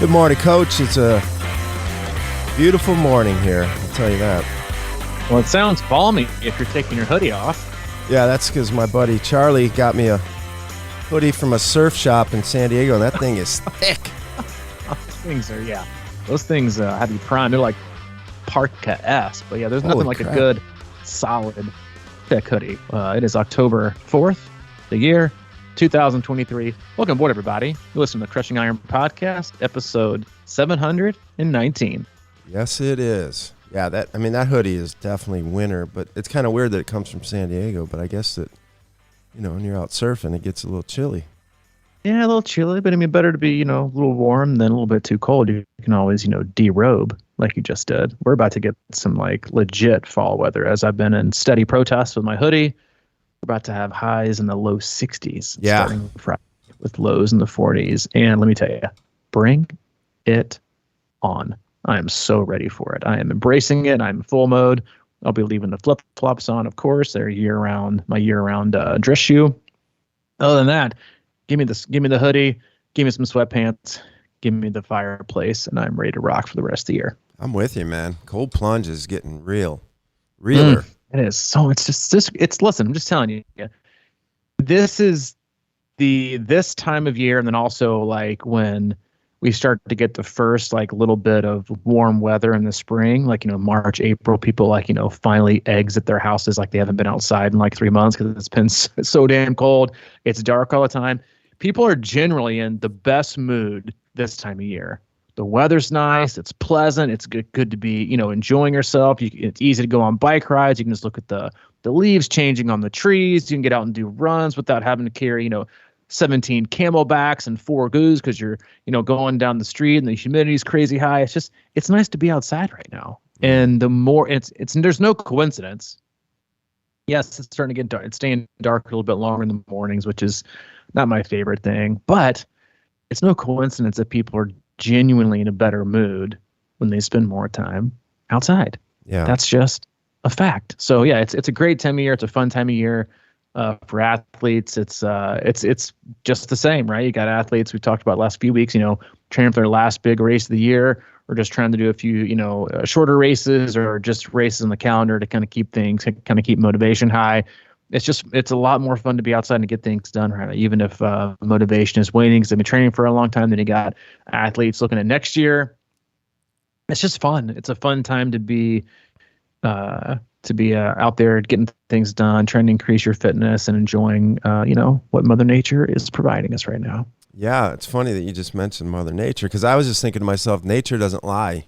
Good morning, Coach. It's a beautiful morning here, I'll tell you that. Well, it sounds balmy if you're taking your hoodie off. Yeah, that's because my buddy Charlie got me a hoodie from a surf shop in San Diego, and that thing is thick. Those things have you primed. They're like parka-esque, but yeah, there's nothing like a good, solid, thick hoodie. It is October 4th, the year 2023. Welcome aboard, everybody. You listen to the Crushing Iron Podcast, episode 719. Yes, it is. Yeah, that hoodie is definitely winter, but it's kind of weird that it comes from San Diego, but I guess that, when you're out surfing, it gets a little chilly. Yeah, a little chilly, but better to be, a little warm than a little bit too cold. You can always, derobe like you just did. We're about to get some legit fall weather as I've been in steady protest with my hoodie. We're about to have highs in the low 60s starting Friday with lows in the 40s. And let me tell you, bring it on. I am so ready for it. I am embracing it. I'm full mode. I'll be leaving the flip-flops on, of course. They're my year-round dress shoe. Other than that, give me the hoodie, give me some sweatpants, give me the fireplace, and I'm ready to rock for the rest of the year. I'm with you, man. Cold plunge is getting realer. It is. So listen, I'm just telling you, this is this time of year, and then also when we start to get the first little bit of warm weather in the spring, March, April, people finally exit their houses like they haven't been outside in 3 months because it's been so damn cold. It's dark all the time. People are generally in the best mood this time of year. The weather's nice. It's pleasant. It's good to be, enjoying yourself. It's easy to go on bike rides. You can just look at the leaves changing on the trees. You can get out and do runs without having to carry, 17 camelbacks and 4 goos because you're, going down the street and the humidity's crazy high. It's nice to be outside right now. And the more there's no coincidence. Yes, it's starting to get dark. It's staying dark a little bit longer in the mornings, which is not my favorite thing, but it's no coincidence that people are genuinely in a better mood when they spend more time outside. Yeah. That's just a fact. So yeah, it's a great time of year. It's a fun time of year. For athletes, it's just the same, right? You got athletes we talked about last few weeks, training for their last big race of the year, or just trying to do a few, shorter races, or just races on the calendar to kind of keep motivation high. It's a lot more fun to be outside and get things done, right? Even if motivation is waning because they've been training for a long time. Then you got athletes looking at next year. It's just fun. It's a fun time to be out there getting things done, trying to increase your fitness and enjoying, what Mother Nature is providing us right now. Yeah, it's funny that you just mentioned Mother Nature, because I was just thinking to myself, nature doesn't lie.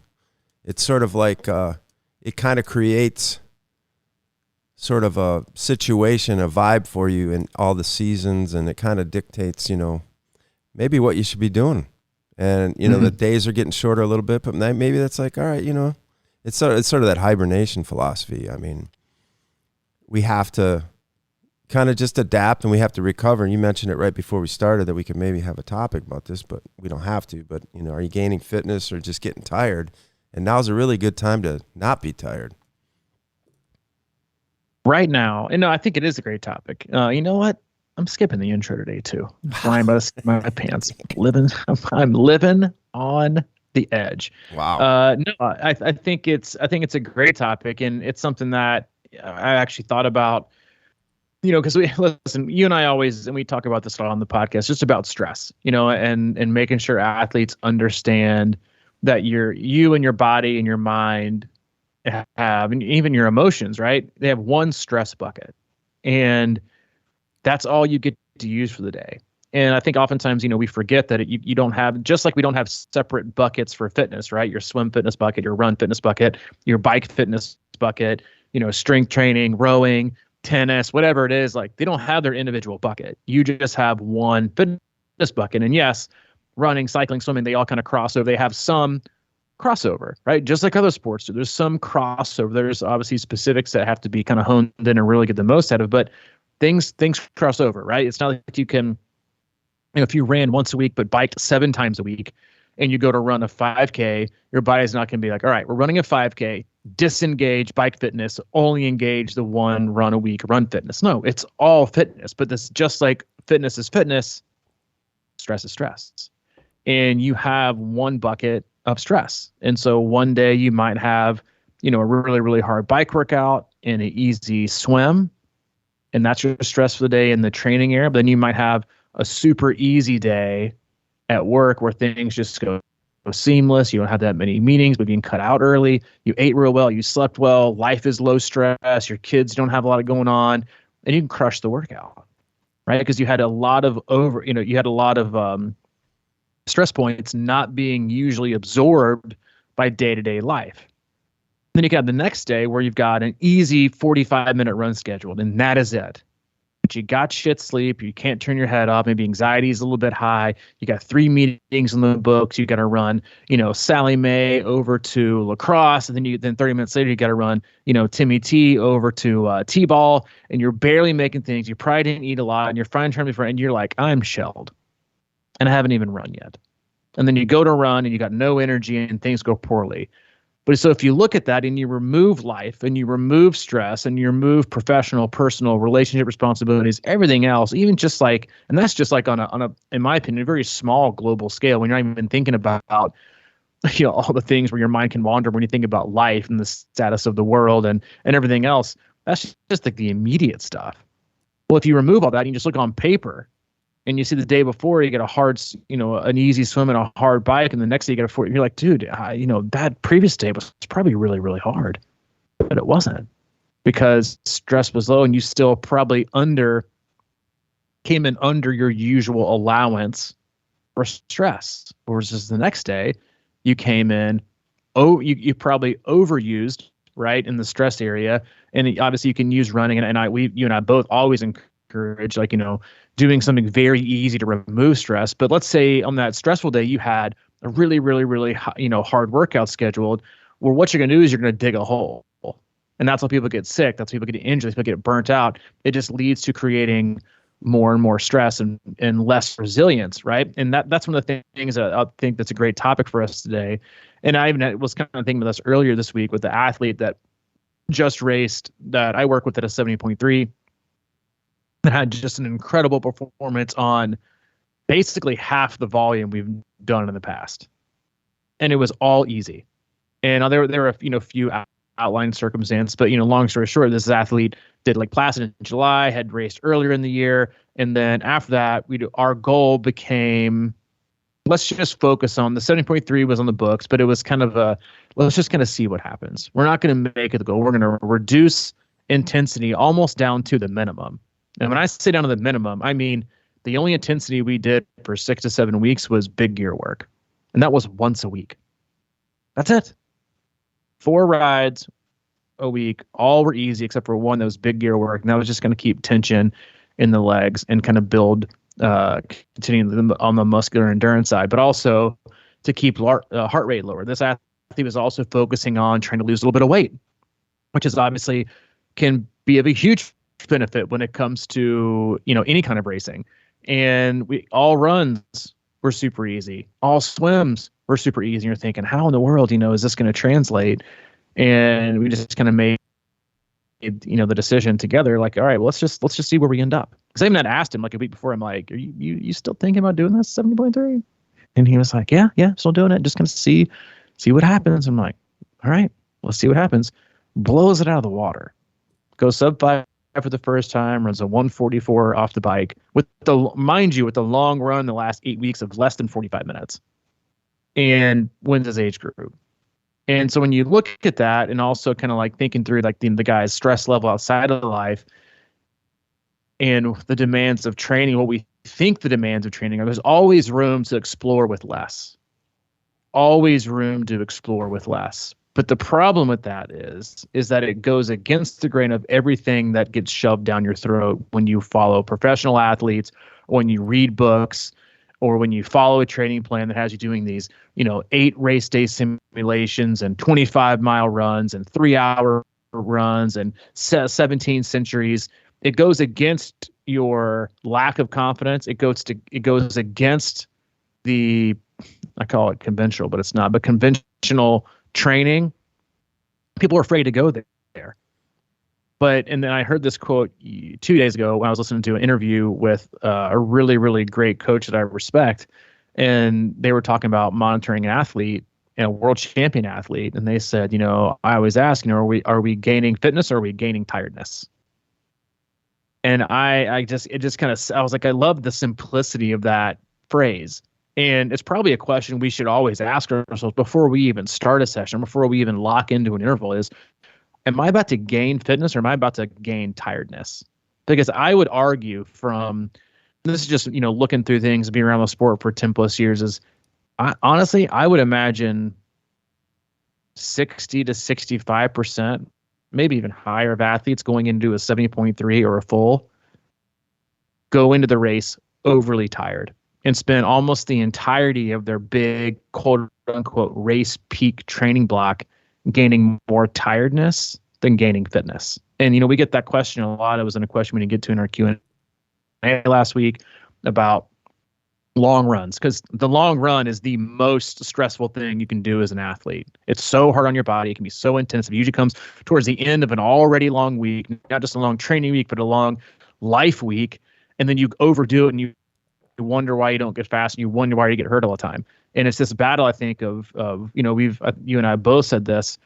It's sort of like it kind of creates sort of a situation, a vibe for you in all the seasons, and it kind of dictates, maybe what you should be doing. And, the days are getting shorter a little bit, but maybe that's all right, It's sort of that hibernation philosophy. We have to kind of just adapt, and we have to recover. And you mentioned it right before we started that we could maybe have a topic about this, but we don't have to. But, are you gaining fitness or just getting tired? And now's a really good time to not be tired. Right now, and no, I think it is a great topic. You know what? I'm skipping the intro today too. I'm flying by the seat of my pants. I'm living on the edge. Wow. No, I think it's a great topic, and it's something that I actually thought about, because you and I always, and we talk about this a lot on the podcast, just about stress, and making sure athletes understand that you and your body and your mind have, and even your emotions, right? They have one stress bucket, and that's all you get to use for the day. And I think oftentimes, we forget that you don't have, just like we don't have separate buckets for fitness, right? Your swim fitness bucket, your run fitness bucket, your bike fitness bucket, strength training, rowing, tennis, whatever it is, they don't have their individual bucket. You just have one fitness bucket. And yes, running, cycling, swimming, they all kind of cross over. They have some crossover, right? Just like other sports do. There's some crossover. There's obviously specifics that have to be kind of honed in and really get the most out of, but things cross over, right? It's not like you can, if you ran once a week but biked 7 times a week and you go to run a 5K, your body's not going to be like, all right, we're running a 5K, disengage bike fitness, only engage the one run a week run fitness. No, it's all fitness, but this just like fitness is fitness, stress is stress. and you have one bucket of stress. And so one day you might have, a really, really hard bike workout and an easy swim, and that's your stress for the day in the training area. But then you might have a super easy day at work where things just go seamless. You don't have that many meetings, but being cut out early. You ate real well. You slept well. Life is low stress. Your kids don't have a lot going on, and you can crush the workout, right? Because you had a lot of stress points not being usually absorbed by day-to-day life. Then you got the next day where you've got an easy 45-minute run scheduled, and that is it. But you got shit sleep. You can't turn your head off. Maybe anxiety is a little bit high. You got 3 meetings in the books. You got to run, Sally Mae over to lacrosse. And then 30 minutes later, you got to run, Timmy T over to T-ball. And you're barely making things. You probably didn't eat a lot. And you're trying to be friend. And you're like, I'm shelled. And I haven't even run yet. And then you go to run and you got no energy and things go poorly. But so if you look at that and you remove life and you remove stress and you remove professional, personal, relationship responsibilities, everything else, even just like, and that's just like on a, in my opinion, a very small global scale, when you're not even thinking about, all the things where your mind can wander when you think about life and the status of the world and everything else. That's just like the immediate stuff. Well, if you remove all that and you just look on paper, and you see the day before you get a hard, an easy swim and a hard bike, and the next day you get a 40. You're like, dude, that previous day was probably really, really hard, but it wasn't, because stress was low and you still probably came in under your usual allowance for stress. Versus the next day, you came in, you probably overused, right, in the stress area, and obviously you can use running, and you and I both always encourage, doing something very easy to remove stress. But let's say on that stressful day, you had a really, really, really, hard workout scheduled. Well, what you're going to do is you're going to dig a hole. And that's how people get sick. That's how people get injured. People get burnt out. It just leads to creating more and more stress and less resilience, right? And that's one of the things that I think that's a great topic for us today. And I even was kind of thinking about this earlier this week with the athlete that just raced, that I work with at a 70.3. That had just an incredible performance on basically half the volume we've done in the past, and it was all easy. And there were a few outlying circumstances, but long story short, this athlete did like Placid in July, had raced earlier in the year, and then after that, our goal became, let's just focus on the 70.3 was on the books, but it was kind of let's just kind of see what happens. We're not going to make it the goal. We're going to reduce intensity almost down to the minimum. And when I say down to the minimum, I mean the only intensity we did for 6 to 7 weeks was big gear work. And that was once a week. That's it. 4 rides a week. All were easy except for one that was big gear work. And that was just going to keep tension in the legs and kind of build, continuing on the muscular endurance side, but also to keep heart rate lower. This athlete was also focusing on trying to lose a little bit of weight, which is obviously can be of a huge benefit when it comes to any kind of racing. And all runs were super easy, all swims were super easy, and you're thinking, how in the world is this going to translate? And we just kind of made the decision together, like, all right, well, let's just see where we end up. Because I even had asked him like a week before, I'm like, are you still thinking about doing this 70.3? And he was like, yeah, still doing it, just gonna see what happens. I'm like, all right, let's see what happens. Blows it out of the water, goes sub 5 for the first time, runs a 144 off the bike with the long run the last 8 weeks of less than 45 minutes, and wins his age group. And so when you look at that, and also kind of like thinking through like the guy's stress level outside of life and the demands of training, what we think the demands of training are, there's always room to explore with less. Always room to explore with less. But the problem with that is that it goes against the grain of everything that gets shoved down your throat when you follow professional athletes, or when you read books, or when you follow a training plan that has you doing these, 8 race day simulations and 25-mile runs and 3-hour runs and 17 centuries. It goes against your lack of confidence. It goes against the, I call it conventional, but it's not, but conventional training. People are afraid to go there. And then I heard this quote 2 days ago when I was listening to an interview with a really, really great coach that I respect. and they were talking about monitoring an athlete, a world champion athlete, and they said, I always ask, are we gaining fitness or are we gaining tiredness? And I was like, I love the simplicity of that phrase. And it's probably a question we should always ask ourselves before we even start a session, before we even lock into an interval is, am I about to gain fitness or am I about to gain tiredness? Because I would argue this is just, looking through things, being around the sport for 10 plus years honestly, I would imagine 60 to 65%, maybe even higher, of athletes going into a 70.3 or a full go into the race overly tired and spend almost the entirety of their big quote unquote race peak training block gaining more tiredness than gaining fitness. And, we get that question a lot. It was in a question we didn't get to in our Q&A last week about long runs, because the long run is the most stressful thing you can do as an athlete. It's so hard on your body. It can be so intensive. It usually comes towards the end of an already long week, not just a long training week, but a long life week. And then you overdo it and you wonder why you don't get fast and you wonder why you get hurt all the time. And it's this battle, I think, of you and I both said this.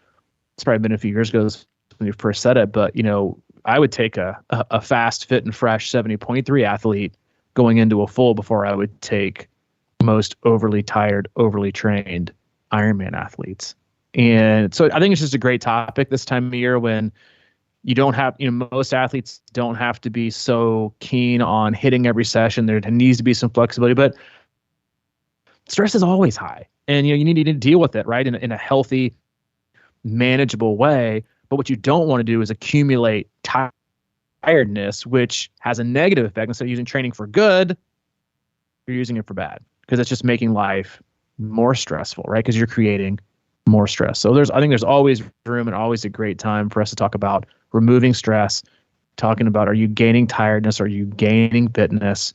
It's probably been a few years ago when you first said it, but, I would take a fast, fit, and fresh 70.3 athlete going into a full before I would take most overly tired, overly trained Ironman athletes. And so I think it's just a great topic this time of year when you don't have, most athletes don't have to be so keen on hitting every session. There needs to be some flexibility, but stress is always high, and you need to deal with it, right, in a healthy, manageable way. But what you don't want to do is accumulate tiredness, which has a negative effect. Instead of using training for good, you're using it for bad, because it's just making life more stressful, right? Because you're creating more stress. So I think there's always room and always a great time for us to talk about removing stress, talking about, are you gaining tiredness? Are you gaining fitness?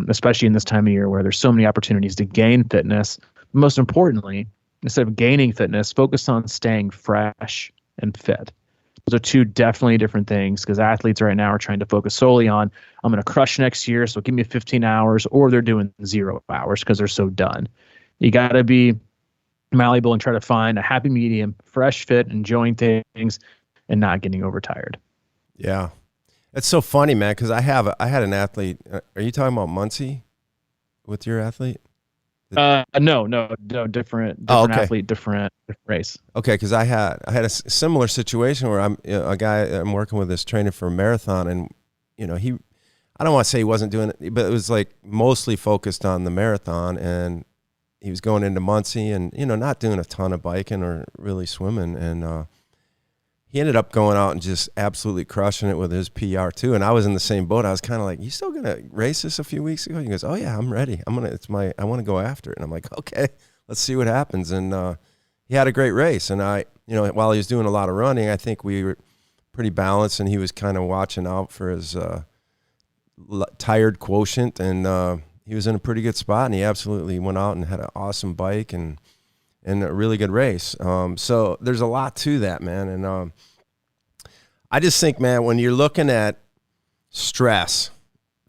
Especially in this time of year where there's so many opportunities to gain fitness. Most importantly, instead of gaining fitness, focus on staying fresh and fit. Those are two definitely different things, because athletes right now are trying to focus solely on, I'm going to crush next year, so give me 15 hours, or they're doing 0 hours because they're so done. You got to be malleable and try to find a happy medium, fresh, fit, enjoying things, and not getting overtired. Yeah. It's so funny, man, because I had an athlete. Are you talking about Muncie with your athlete? No, different okay. Athlete, different race. Okay, because I had a similar situation where I'm a guy I'm working with is training for a marathon, and I don't want to say he wasn't doing it, but it was like mostly focused on the marathon, and he was going into Muncie and not doing a ton of biking or really swimming, and he ended up going out and just absolutely crushing it with his PR too. And I was in the same boat. I was kind of like, "You still gonna race this a few weeks ago?" He goes, "Oh yeah, I'm ready. I want to go after it." And I'm like, "Okay, let's see what happens." And he had a great race. And while he was doing a lot of running, I think we were pretty balanced, and he was kind of watching out for his tired quotient. And he was in a pretty good spot, and he absolutely went out and had an awesome bike and a really good race. So there's a lot to that, man. And I just think, man, when you're looking at stress,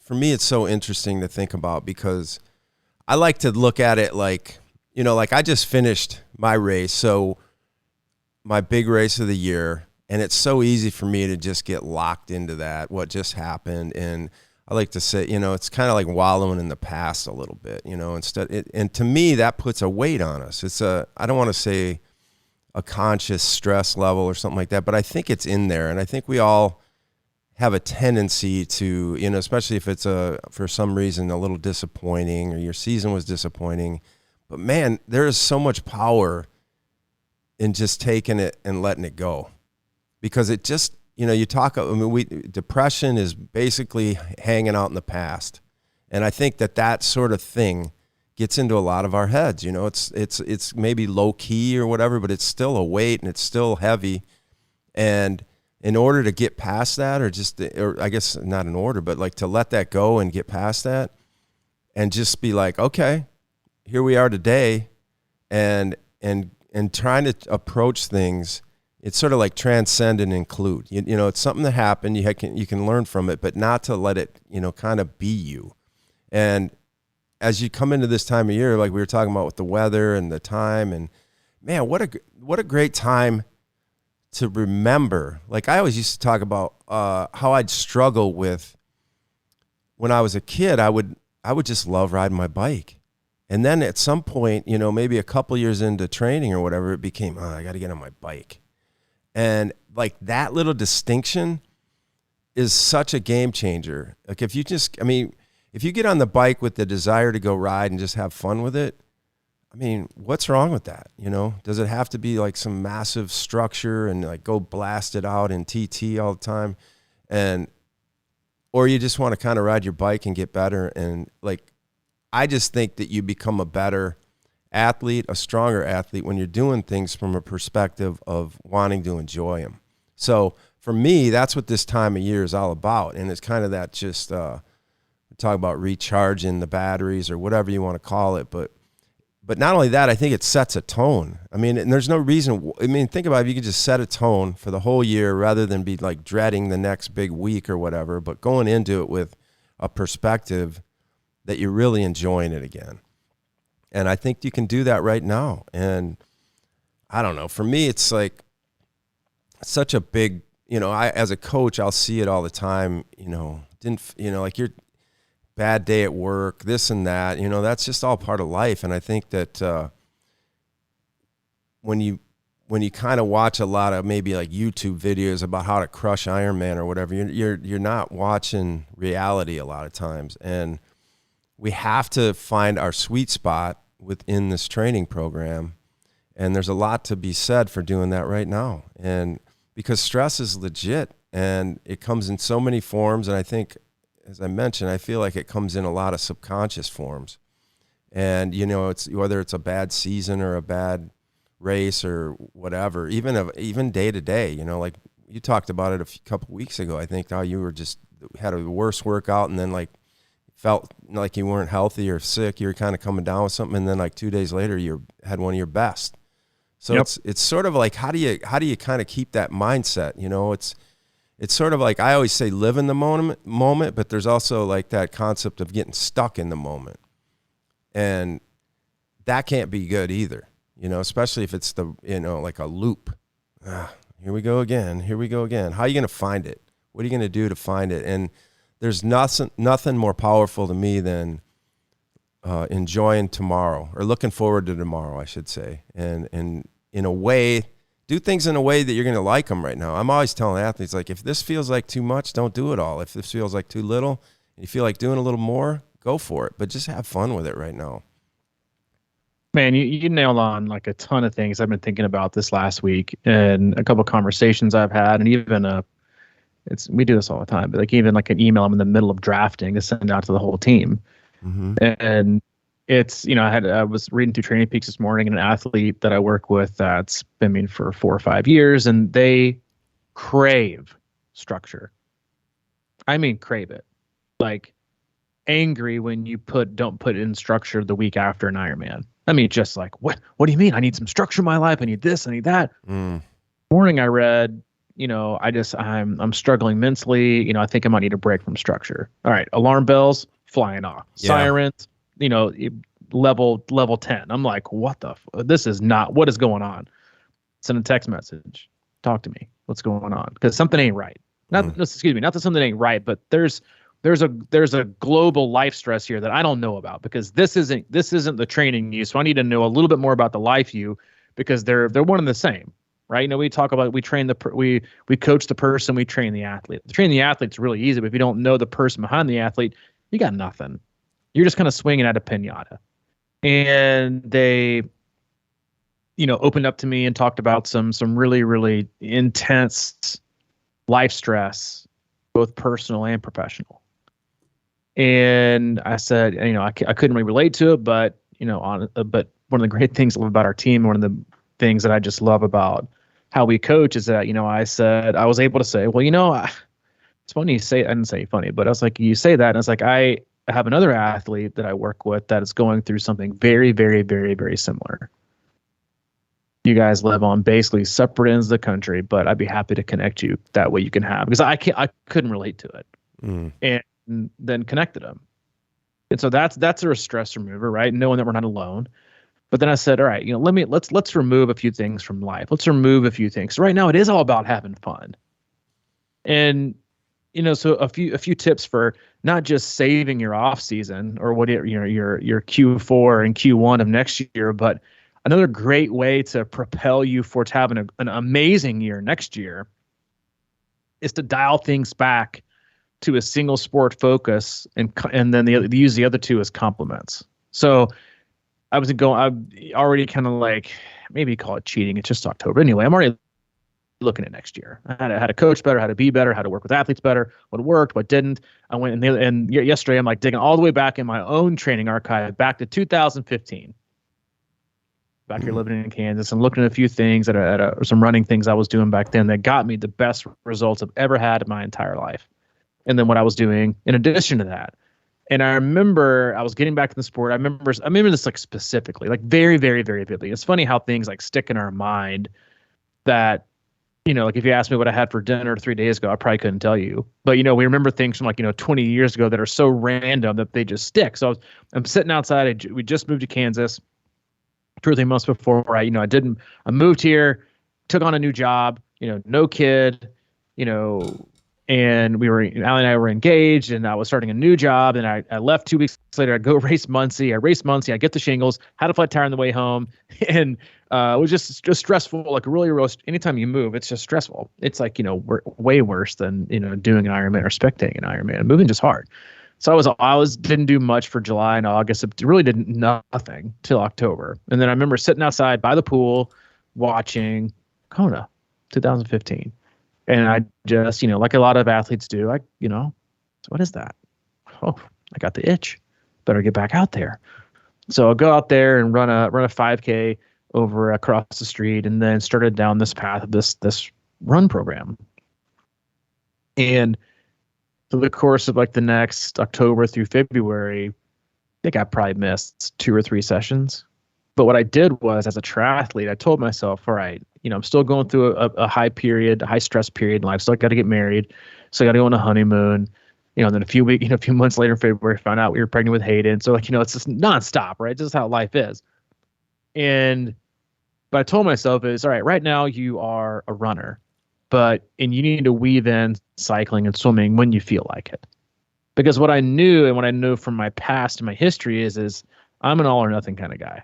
for me, it's so interesting to think about, because I like to look at it like, like I just finished my race. So my big race of the year, and it's so easy for me to just get locked into that, what just happened. And I like to say, it's kind of like wallowing in the past a little bit, and to me, that puts a weight on us. I don't want to say a conscious stress level or something like that, but I think it's in there. And I think we all have a tendency to, especially if it's for some reason a little disappointing, or your season was disappointing, but man, there is so much power in just taking it and letting it go, because it just, depression is basically hanging out in the past. And I think that sort of thing gets into a lot of our heads. It's maybe low key or whatever, but it's still a weight and it's still heavy. And in order to get past that, or I guess not in order, but like to let that go and get past that and just be like, okay, here we are today, and trying to approach things. It's sort of like transcend and include. It's something that happened. You can learn from it, but not to let it, kind of be you. And as you come into this time of year, like we were talking about with the weather and the time, and man, what a great time to remember. Like I always used to talk about how I'd struggle with when I was a kid. I would just love riding my bike. And then at some point, you know, maybe a couple years into training or whatever, it became, oh, I got to get on my bike. And like that little distinction is such a game changer. Like if you just, I mean, if you get on the bike with the desire to go ride and just have fun with it, I mean, what's wrong with that? You know, does it have to be like some massive structure and like go blast it out in TT all the time? Or you just want to kind of ride your bike and get better. And like, I just think that you become a better athlete, a stronger athlete when you're doing things from a perspective of wanting to enjoy them. So for me, that's what this time of year is all about. And it's kind of that just, talk about recharging the batteries or whatever you want to call it. But not only that, I think it sets a tone. I mean, and there's no reason, I mean, think about it, if you could just set a tone for the whole year rather than be like dreading the next big week or whatever, but going into it with a perspective that you're really enjoying it again. And I think you can do that right now. And I don't know, for me, it's like such a big, you know, as a coach, I'll see it all the time, you know, like your bad day at work, this and that, you know, that's just all part of life. And I think that when you kind of watch a lot of maybe like YouTube videos about how to crush Ironman or whatever, you're not watching reality a lot of times. And we have to find our sweet spot within this training program. And there's a lot to be said for doing that right now. And because stress is legit and it comes in so many forms. And I think, as I mentioned, I feel like it comes in a lot of subconscious forms. And, you know, it's whether it's a bad season or a bad race or whatever, even day to day, you know, like you talked about it a couple weeks ago, I think, how you were just had a worse workout and then like felt like you weren't healthy or sick. You were kind of coming down with something. And then like 2 days later, you had one of your best. So Yep. it's sort of like, how do you kind of keep that mindset? You know, it's sort of like, I always say live in the moment, but there's also like that concept of getting stuck in the moment. And that can't be good either, you know, especially if it's like a loop. Here we go again. How are you going to find it? What are you going to do to find it? And there's nothing more powerful to me than enjoying tomorrow, or looking forward to tomorrow, I should say. And in a way, do things in a way that you're going to like them right now. I'm always telling athletes, like, if this feels like too much, don't do it all. If this feels like too little, and you feel like doing a little more, go for it. But just have fun with it right now. Man, you nailed on like a ton of things I've been thinking about this last week, and a couple of conversations I've had, and even we do this all the time, but like even like an email I'm in the middle of drafting to send out to the whole team. Mm-hmm. And it's, you know, I was reading through Training Peaks this morning, and an athlete that I work with that's been for 4 or 5 years, and they crave structure. I mean, crave it. Like angry when you don't put in structure the week after an Ironman. I mean, just like, what do you mean? I need some structure in my life. I need this, I need that. Morning I read, you know, I'm struggling mentally. You know, I think I might need a break from structure. All right. Alarm bells flying off. Yeah. Sirens, you know, level 10. I'm like, this is not, what is going on? Send a text message. Talk to me. What's going on? Because something ain't right. Not that something ain't right, but there's a global life stress here that I don't know about, because this isn't the training you. So I need to know a little bit more about the life you, because they're one and the same. Right? You know, we talk about, we coach the person, we train the athlete. The training the athlete's really easy, but if you don't know the person behind the athlete, you got nothing. You're just kind of swinging at a pinata. And they, you know, opened up to me and talked about some really, really intense life stress, both personal and professional. And I said, you know, I couldn't really relate to it, but, you know, but one of the great things about our team, one of the things that I just love about how we coach is that, you know, I was able to say, well, you know, it's funny you say, I didn't say funny, but I was like, you say that. And it's like, I have another athlete that I work with that is going through something very, very, very, very similar. You guys live on basically separate ends of the country, but I'd be happy to connect you. That way you can have, because I couldn't relate to it. And then connected them. And so that's a stress remover, right? Knowing that we're not alone. But then I said, all right, let's remove a few things from life. Let's remove a few things. So right now it is all about having fun. And so a few tips for not just saving your off season or your Q4 and Q1 of next year, but another great way to propel you for having an amazing year next year is to dial things back to a single sport focus and then use the other two as complements. So I already kind of like, maybe call it cheating. It's just October anyway. I'm already looking at next year. I had to coach better, how to be better, how to work with athletes better, what worked, what didn't. I went and yesterday I'm like digging all the way back in my own training archive back to 2015. Back here living in Kansas and looking at a few things at some running things I was doing back then that got me the best results I've ever had in my entire life. And then what I was doing in addition to that. And I remember I was getting back in the sport. I remember this like specifically, like very, very, very vividly. It's funny how things like stick in our mind that, like if you asked me what I had for dinner 3 days ago, I probably couldn't tell you. But, we remember things from 20 years ago that are so random that they just stick. So I'm sitting outside. We just moved to Kansas 2 or 3 months before I moved here, took on a new job, no kid, and Allie and I were engaged and I was starting a new job and I left 2 weeks later. I'd go race Muncie. I raced Muncie. I get the shingles, had a flat tire on the way home. And it was just stressful. Like really, anytime you move, it's just stressful. It's like, way worse than, doing an Ironman or spectating an Ironman. Moving just hard. So I didn't do much for July and August. It really did nothing till October. And then I remember sitting outside by the pool watching Kona 2015. And I just, like a lot of athletes do, so what is that? Oh, I got the itch. Better get back out there. So I'll go out there and run a 5K over across the street, and then started down this path of this run program. And through the course of like the next October through February, I think I probably missed 2 or 3 sessions. But what I did was, as a triathlete, I told myself, all right, I'm still going through a high stress period in life. Still got to get married. So I got to go on a honeymoon. Then a few months later in February, found out we were pregnant with Hayden. So it's just nonstop, right? This is how life is. But I told myself is, all right, right now you are a runner, and you need to weave in cycling and swimming when you feel like it. Because what I knew from my past and my history is I'm an all or nothing kind of guy.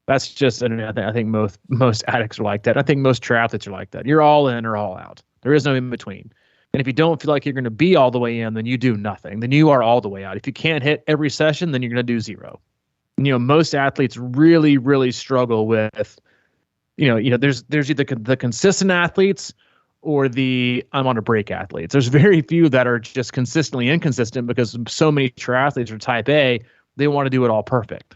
That's just, I think most addicts are like that. I think most triathletes are like that. You're all in or all out. There is no in between. And if you don't feel like you're going to be all the way in, then you do nothing. Then you are all the way out. If you can't hit every session, then you're going to do 0. Most athletes really, really struggle with, there's either the consistent athletes or the I'm on a break athletes. There's very few that are just consistently inconsistent because so many triathletes are type A, they want to do it all perfect.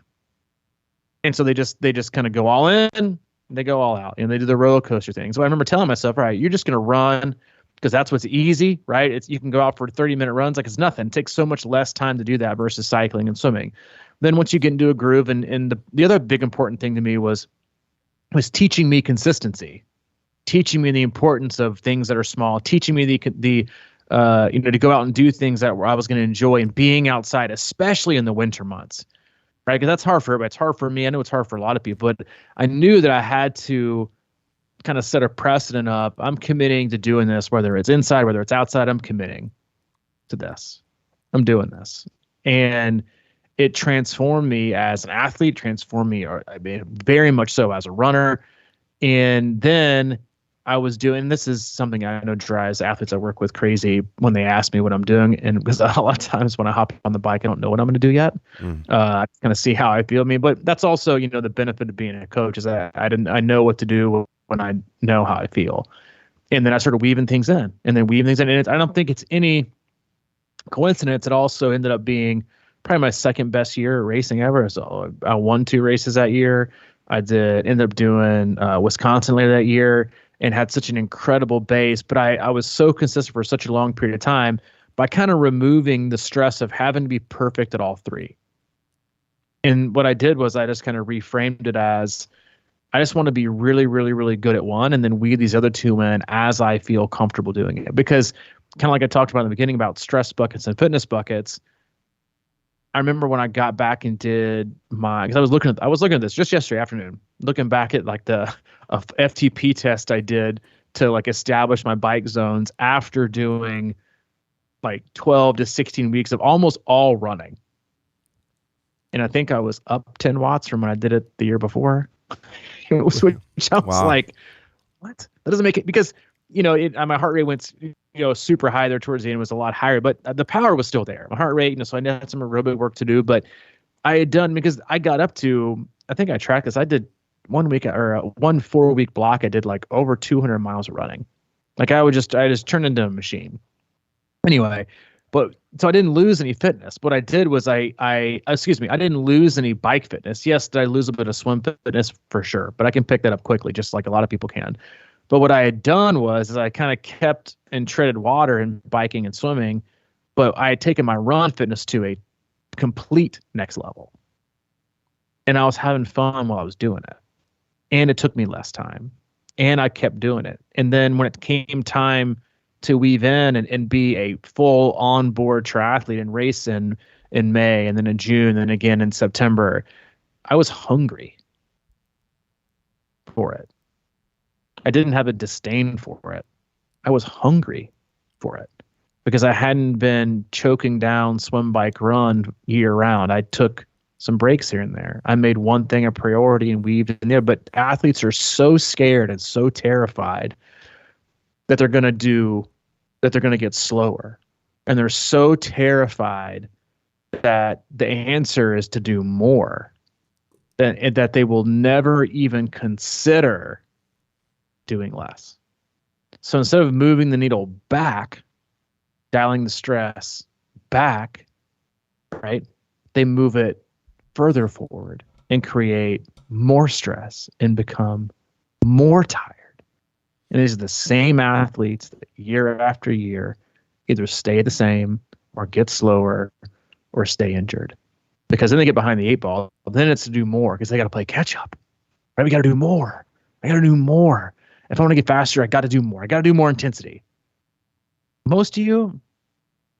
And so they just kind of go all in, they go all out, and they do the roller coaster thing. So I remember telling myself, all right, you're just going to run because that's what's easy, right? You can go out for 30-minute runs like it's nothing. It takes so much less time to do that versus cycling and swimming. Then once you get into a groove, and the other big important thing to me was teaching me consistency, teaching me the importance of things that are small, teaching me to go out and do things that I was going to enjoy, and being outside, especially in the winter months. Right, because that's hard for everybody. It's hard for me. I know it's hard for a lot of people, but I knew that I had to kind of set a precedent up. I'm committing to doing this, whether it's inside, whether it's outside. I'm committing to this. I'm doing this, and it transformed me as an athlete. Transformed me, very much so, as a runner. And then I was doing, this is something I know drives athletes I work with crazy when they ask me what I'm doing. And because a lot of times when I hop on the bike, I don't know what I'm going to do yet. I kind of see how I feel. But that's also, the benefit of being a coach is that I know what to do when I know how I feel. And then I started weaving things in. And I don't think it's any coincidence. It also ended up being probably my second best year racing ever. So I won 2 races that year. I ended up doing Wisconsin later that year, and had such an incredible base. But I was so consistent for such a long period of time by kind of removing the stress of having to be perfect at all 3. And what I did was I just kind of reframed it as, I just want to be really, really, really good at one, and then weave these other 2 in as I feel comfortable doing it. Because kind of like I talked about in the beginning about stress buckets and fitness buckets, I remember when I got back and did because I was looking at this just yesterday afternoon, looking back at like the FTP test I did to like establish my bike zones after doing like 12 to 16 weeks of almost all running. And I think I was up 10 watts from when I did it the year before. Which I was like, what? That doesn't make it, because, my heart rate went, super high there towards the end, was a lot higher, but the power was still there. My heart rate, so I had some aerobic work to do, but I had done, because I got up to, I think I tracked this. I did 1 week or 1 4-week block. I did like over 200 miles of running. Like I just turned into a machine. Anyway, but so I didn't lose any fitness. What I did was I didn't lose any bike fitness. Yes, did I lose a bit of swim fitness? For sure, but I can pick that up quickly, just like a lot of people can. But what I had done was I kind of kept and treaded water in biking and swimming, but I had taken my run fitness to a complete next level. And I was having fun while I was doing it. And it took me less time. And I kept doing it. And then when it came time to weave in and be a full on-board triathlete and race in May, and then in June, and again in September, I was hungry for it. I didn't have a disdain for it. I was hungry for it because I hadn't been choking down swim, bike, run year round. I took some breaks here and there. I made one thing a priority and weaved in there. But athletes are so scared and so terrified that they're going to get slower. And they're so terrified that the answer is to do more, that they will never even consider doing less. So instead of moving the needle back, dialing the stress back, right, they move it further forward and create more stress and become more tired. And these are the same athletes that year after year either stay the same or get slower or stay injured. Because then they get behind the 8 ball. Then it's to do more because they got to play catch up. Right? We got to do more. I got to do more. If I want to get faster, I got to do more. I got to do more intensity. Most of you,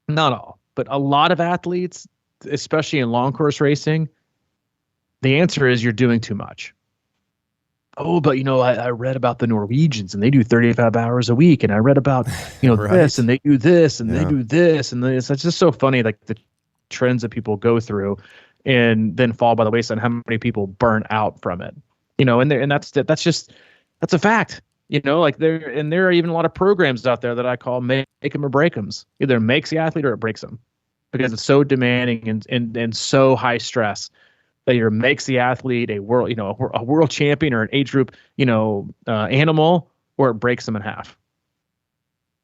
not all, but a lot of athletes, especially in long course racing, the answer is you're doing too much. Oh, but I read about the Norwegians and they do 35 hours a week. And I read about, right. This and they do this and they do this. And it's just so funny, like the trends that people go through and then fall by the wayside, how many people burn out from it, and that's a fact, like there are even a lot of programs out there that I call make them or break them. Either it makes the athlete or it breaks them because it's so demanding and so high stress. That either makes the athlete a world, a world champion or an age group, animal, or it breaks them in half.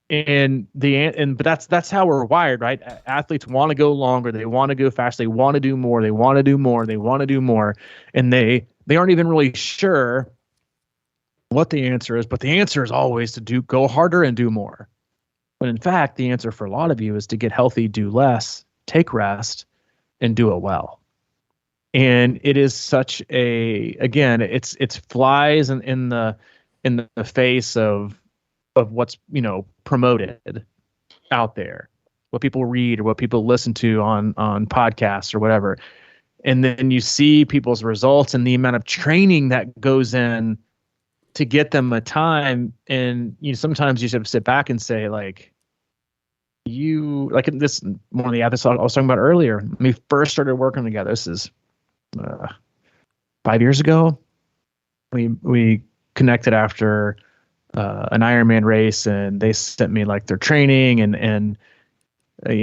But that's how we're wired, right? Athletes want to go longer, they want to go fast, they want to do more, they want to do more, they want to do more, and they aren't even really sure what the answer is. But the answer is always to go harder and do more. But in fact, the answer for a lot of you is to get healthy, do less, take rest, and do it well. And it is such it's flies in the face of what's promoted out there, what people read or what people listen to on podcasts or whatever. And then you see people's results and the amount of training that goes in to get them a time. And sometimes you should sit back and say, like this, one of the athletes I was talking about earlier, when we first started working together, this is 5 years ago, we connected after an Ironman race, and they sent me like their training and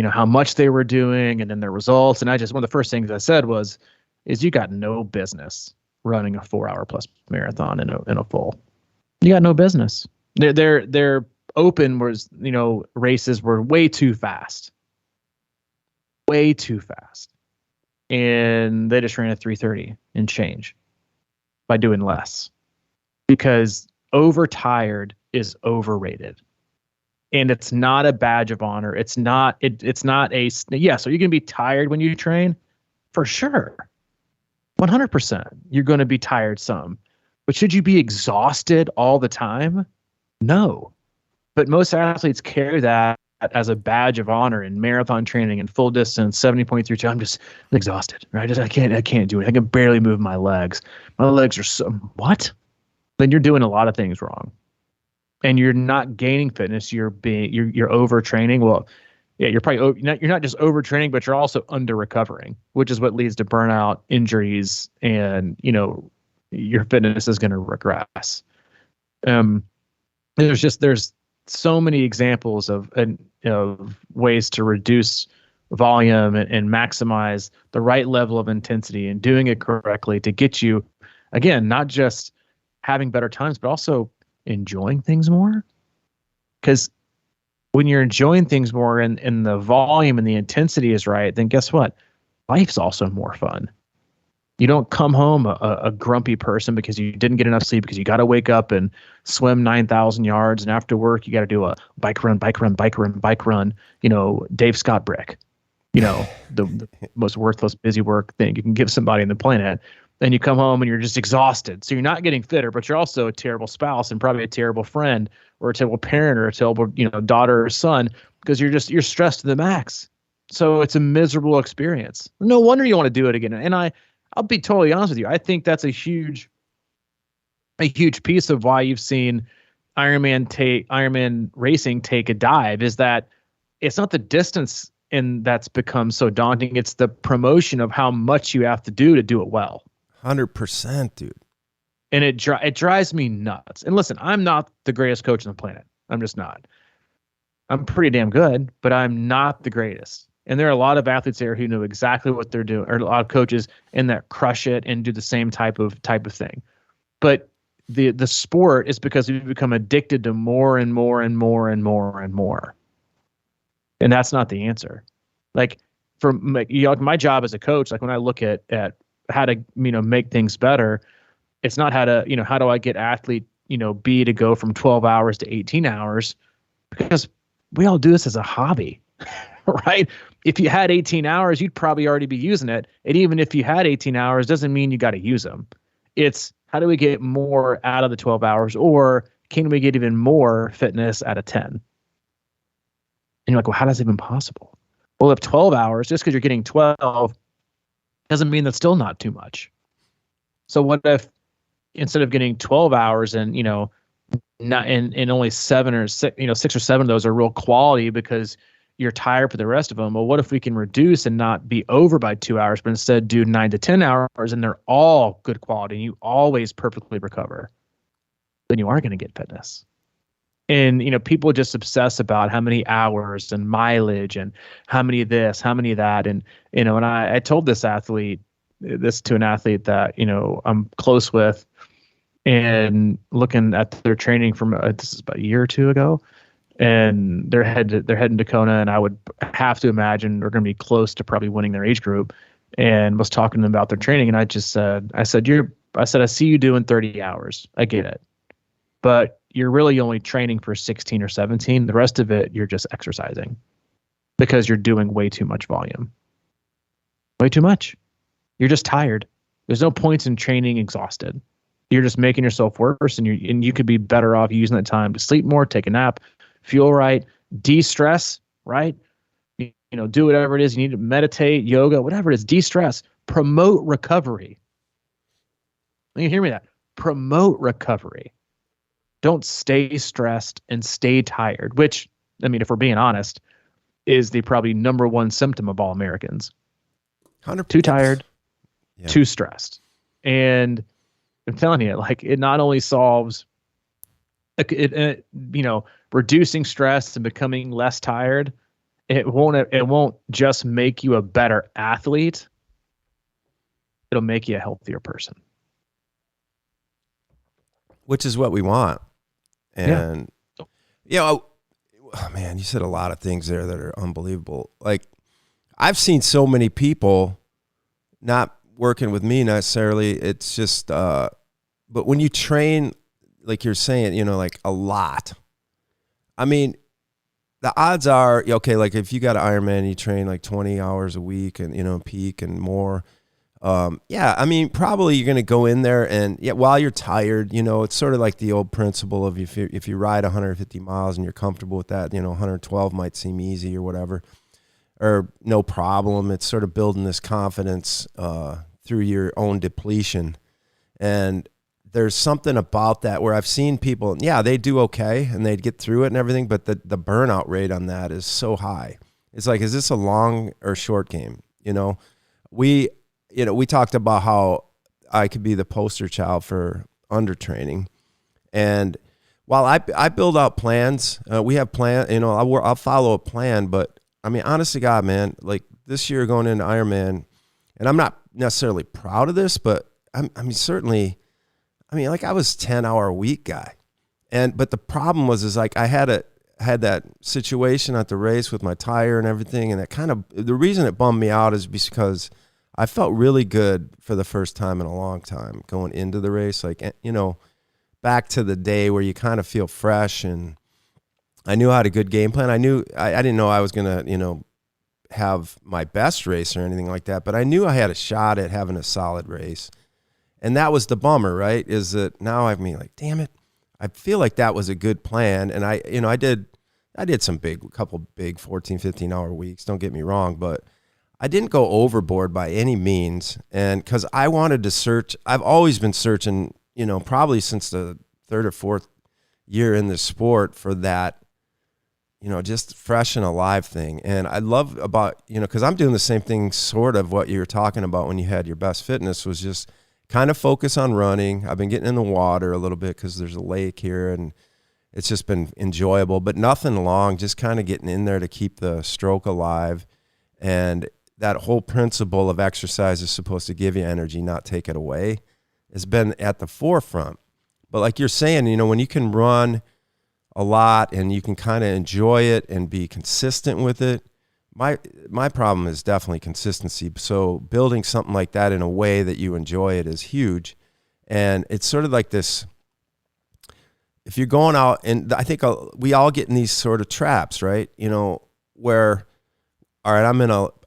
how much they were doing and then their results. And one of the first things I said is you got no business running a 4-hour plus marathon in a full. You got no business. Their open races were way too fast. And they just ran a 3:30 and change by doing less, because overtired is overrated, and it's not a badge of honor. It's not a yes. So you're going to be tired when you train, for sure, 100%. You're going to be tired some, but should you be exhausted all the time? No, but most athletes carry that as a badge of honor in marathon training and full distance 70.32. I'm just exhausted, right? I can't do it. I can barely move my legs. My legs are so what? Then you're doing a lot of things wrong. And you're not gaining fitness. You're overtraining. Well, yeah, you're not just overtraining, but you're also under recovering, which is what leads to burnout, injuries, and your fitness is going to regress. There's so many examples of ways to reduce volume and maximize the right level of intensity and doing it correctly to get you, again, not just having better times, but also enjoying things more. Because when you're enjoying things more and the volume and the intensity is right, then guess what? Life's also more fun. You don't come home a grumpy person because you didn't get enough sleep, because you got to wake up and swim 9,000 yards. And after work, you got to do a bike run, Dave Scott brick, the most worthless busy work thing you can give somebody on the planet. Then you come home and you're just exhausted. So you're not getting fitter, but you're also a terrible spouse and probably a terrible friend or a terrible parent or a terrible, daughter or son, because you're stressed to the max. So it's a miserable experience. No wonder you want to do it again. And I'll be totally honest with you. I think that's a huge piece of why you've seen Ironman racing take a dive, is that it's not the distance and that's become so daunting. It's the promotion of how much you have to do it well. 100%, dude. And it drives me nuts. And listen, I'm not the greatest coach on the planet. I'm just not. I'm pretty damn good, but I'm not the greatest. And there are a lot of athletes there who know exactly what they're doing, or a lot of coaches in that crush it and do the same type of thing. But the sport is because we've become addicted to more and more and more and more and more. And that's not the answer. Like my job as a coach, like when I look at how to make things better, it's not how do I get athlete B to go from 12 hours to 18 hours, because we all do this as a hobby. Right? If you had 18 hours, you'd probably already be using it. And even if you had 18 hours, doesn't mean you got to use them. It's how do we get more out of the 12 hours, or can we get even more fitness out of 10? And you're like, well, how is that even possible? Well, if 12 hours, just because you're getting 12 doesn't mean that's still not too much. So what if instead of getting 12 hours and, not in only 7 or 6, 6 or 7 of those are real quality because you're tired for the rest of them. Well, what if we can reduce and not be over by 2 hours, but instead do 9 to 10 hours and they're all good quality and you always perfectly recover? Then you are going to get fitness. And, people just obsess about how many hours and mileage and how many of this, how many of that. And, and I told this to an athlete that, I'm close with, and looking at their training from, this is about a year or two ago, and they're heading to Kona, and I would have to imagine they're going to be close to probably winning their age group, and was talking to them about their training. And I said, I see you doing 30 hours. I get it, but you're really only training for 16 or 17. The rest of it, you're just exercising because you're doing way too much volume. Way too much. You're just tired. There's no points in training exhausted. You're just making yourself worse, and you could be better off using that time to sleep more, take a nap, feel right, de-stress, right? Do whatever it is you need to meditate, yoga, whatever it is, de-stress, promote recovery. You hear me that? Promote recovery. Don't stay stressed and stay tired, which, if we're being honest, is the probably number one symptom of all Americans. 100%. Too tired, too stressed. And I'm telling you, it not only solves, reducing stress and becoming less tired, it won't just make you a better athlete. It'll make you a healthier person. Which is what we want. And, man, you said a lot of things there that are unbelievable. I've seen so many people not working with me necessarily. It's just, but when you train, like you're saying, a lot, the odds are, okay, if you got an Ironman, you train 20 hours a week and, peak and more, Yeah, I mean, probably you're going to go in there and while you're tired, it's sort of like the old principle of if you ride 150 miles and you're comfortable with that, 112 might seem easy or whatever, or no problem. It's sort of building this confidence through your own depletion. And there's something about that where I've seen people, they do okay and they get through it and everything, but the burnout rate on that is so high. It's like, is this a long or short game? We talked about how I could be the poster child for undertraining. And while I build out plans, we have plans, I'll follow a plan, but I mean, honest to God, man, like this year going into Ironman, and I'm not necessarily proud of this, but certainly, like I was 10-hour a week guy. But the problem was like I had that situation at the race with my tire and everything. And the reason it bummed me out is because I felt really good for the first time in a long time going into the race. Like, back to the day where you kind of feel fresh, and I knew I had a good game plan. I didn't know I was going to, have my best race or anything like that, but I knew I had a shot at having a solid race. And that was the bummer, right? Is that now I'm like, damn it. I feel like that was a good plan. And I did some couple big 14, 15 hour weeks. Don't get me wrong, but I didn't go overboard by any means. And cause I wanted to search, I've always been searching, probably since the third or fourth year in the sport for that, just fresh and alive thing. And I love about, cause I'm doing the same thing, sort of what you were talking about when you had your best fitness, was just kind of focus on running. I've been getting in the water a little bit because there's a lake here and it's just been enjoyable, but nothing long, just kind of getting in there to keep the stroke alive. And that whole principle of exercise is supposed to give you energy, not take it away, has been at the forefront. But like you're saying, when you can run a lot and you can kind of enjoy it and be consistent with it, my problem is definitely consistency. So building something like that in a way that you enjoy it is huge. And it's sort of like this, if you're going out, and I think we all get in these sort of traps, right? Where, all right,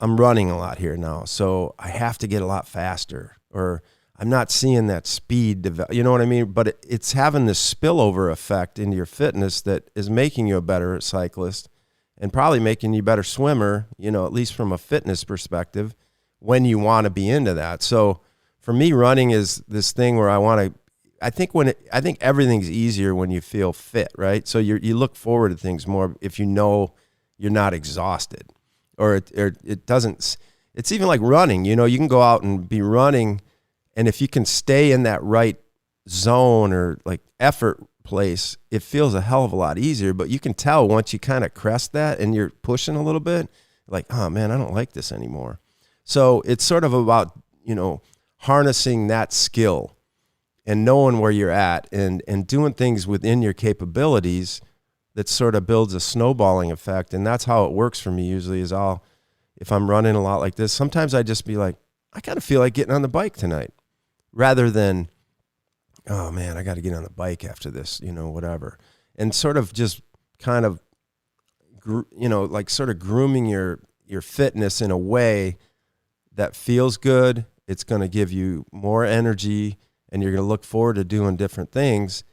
I'm running a lot here now, so I have to get a lot faster, or I'm not seeing that speed develop, you know what I mean? But it's having this spillover effect into your fitness that is making you a better cyclist, and probably making you a better swimmer, at least from a fitness perspective, when you want to be into that. So for me, running is this thing where I think everything's easier when you feel fit, right? So you look forward to things more if you're not exhausted, or it doesn't. It's even like running. You can go out and be running, and if you can stay in that right zone or like effort place, it feels a hell of a lot easier. But you can tell once you kind of crest that and you're pushing a little bit, like, oh man, I don't like this anymore. So it's sort of about, harnessing that skill and knowing where you're at and doing things within your capabilities that sort of builds a snowballing effect. And that's how it works for me usually is if I'm running a lot like this, sometimes I just be like, I kind of feel like getting on the bike tonight, rather than, oh man, I got to get on the bike after this, whatever. And sort of just kind of, like sort of grooming your fitness in a way that feels good. It's going to give you more energy, and you're going to look forward to doing different things,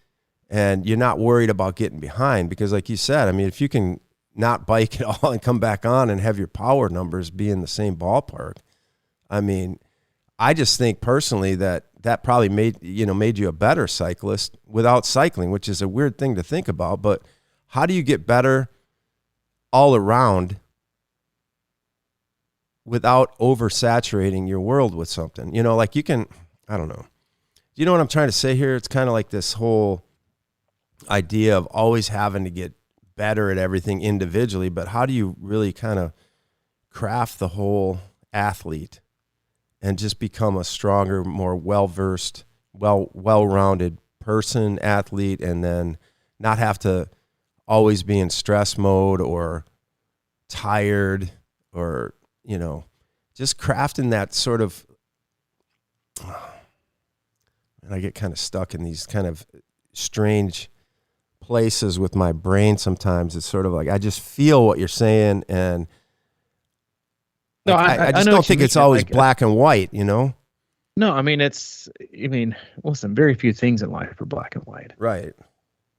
and you're not worried about getting behind, because like you said, I mean, if you can not bike at all and come back on and have your power numbers be in the same ballpark, I mean, I just think personally that probably made you a better cyclist without cycling, which is a weird thing to think about. But how do you get better all around without oversaturating your world with something? Like you can, I don't know. You know what I'm trying to say here? It's kind of like this whole idea of always having to get better at everything individually, but how do you really kind of craft the whole athlete and just become a stronger, more well-versed, well-rounded person, athlete, and then not have to always be in stress mode or tired, or, just crafting that sort of, and I get kind of stuck in these kind of strange places with my brain sometimes. It's sort of like I just feel what you're saying, and no, I just know don't what you think it's mean. always Like, black and white, No, I mean, listen, very few things in life are black and white. Right.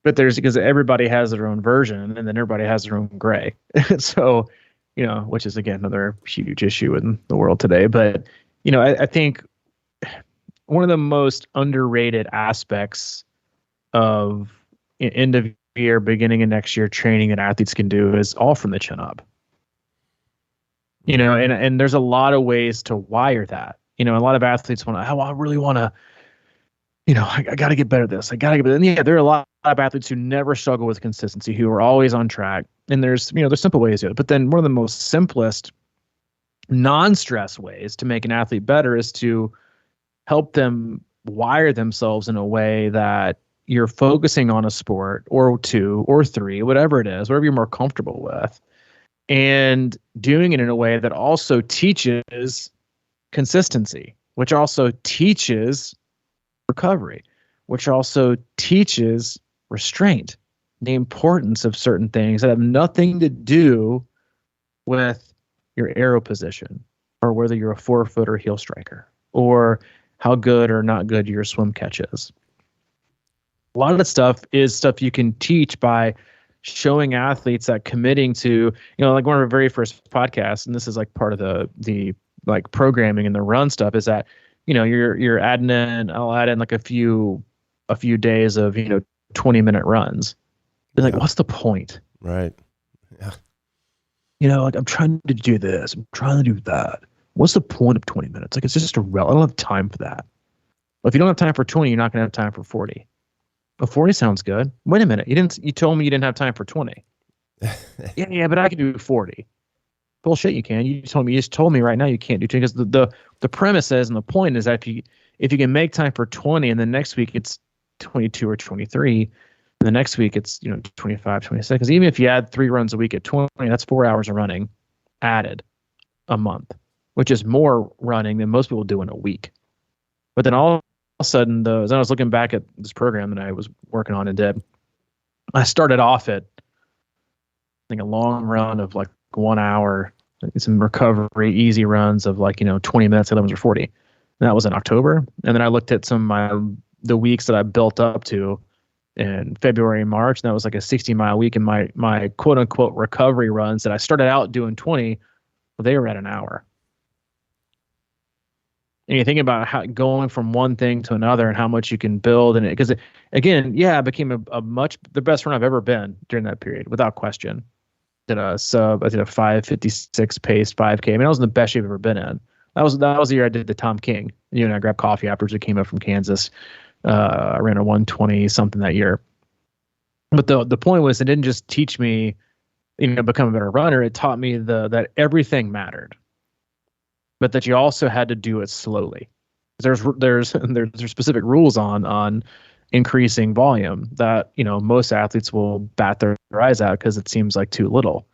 But because everybody has their own version and then everybody has their own gray. So, which is again another huge issue in the world today. But, I think one of the most underrated aspects of end of year, beginning of next year training that athletes can do is all from the chin up. And there's a lot of ways to wire that. A lot of athletes want to, I really want to, I got to get better at this. I got to get better. And yeah, there are a lot of athletes who never struggle with consistency, who are always on track. And there's simple ways to do it. But then one of the most simplest non-stress ways to make an athlete better is to help them wire themselves in a way that you're focusing on a sport or two or three, whatever it is, whatever you're more comfortable with, and doing it in a way that also teaches consistency, which also teaches recovery, which also teaches restraint, the importance of certain things that have nothing to do with your arrow position or whether you're a 4-foot or heel striker or how good or not good your swim catch is. A lot of the stuff is stuff you can teach by showing athletes that committing to, like one of our very first podcasts, and this is like part of the like programming and the run stuff, is that you're I'll add in like a few days of 20-minute runs. It's like, what's the point? Right. Yeah. Like I'm trying to do this, I'm trying to do that. What's the point of 20 minutes? Like it's just I don't have time for that. Well, if you don't have time for 20, you're not going to have time for 40. But 40 sounds good. Wait a minute, you told me you didn't have time for 20. yeah, but I can do 40. Bullshit, you can. You just told me right now you can't do 20 because the premise is, and the point is that if you can make time for 20 and then next week it's 22 or 23, and the next week it's 25, 26, because even if you add 3 runs a week at 20, that's 4 hours of running added a month, which is more running than most people do in a week. But then all of a sudden, as I was looking back at this program that I was working on and did, I started off at I think a long run of like 1 hour, some recovery, easy runs of like 20 minutes, 11 or 40. And that was in October. And then I looked at the weeks that I built up to in February and March, and that was like a 60-mile week. And my quote unquote recovery runs that I started out doing 20, well, they were at an hour. And you think about how going from one thing to another and how much you can build, and because again, I became the best run I've ever been during that period, without question. I did a 5:56 paced 5K. I mean, I was in the best shape I've ever been in. That was the year I did the Tom King. You and I grabbed coffee afterwards. We came up from Kansas. I ran a 120 something that year. But the point was, it didn't just teach me, become a better runner. It taught me that everything mattered, but that you also had to do it slowly. There's specific rules on increasing volume that most athletes will bat their eyes out because it seems like too little.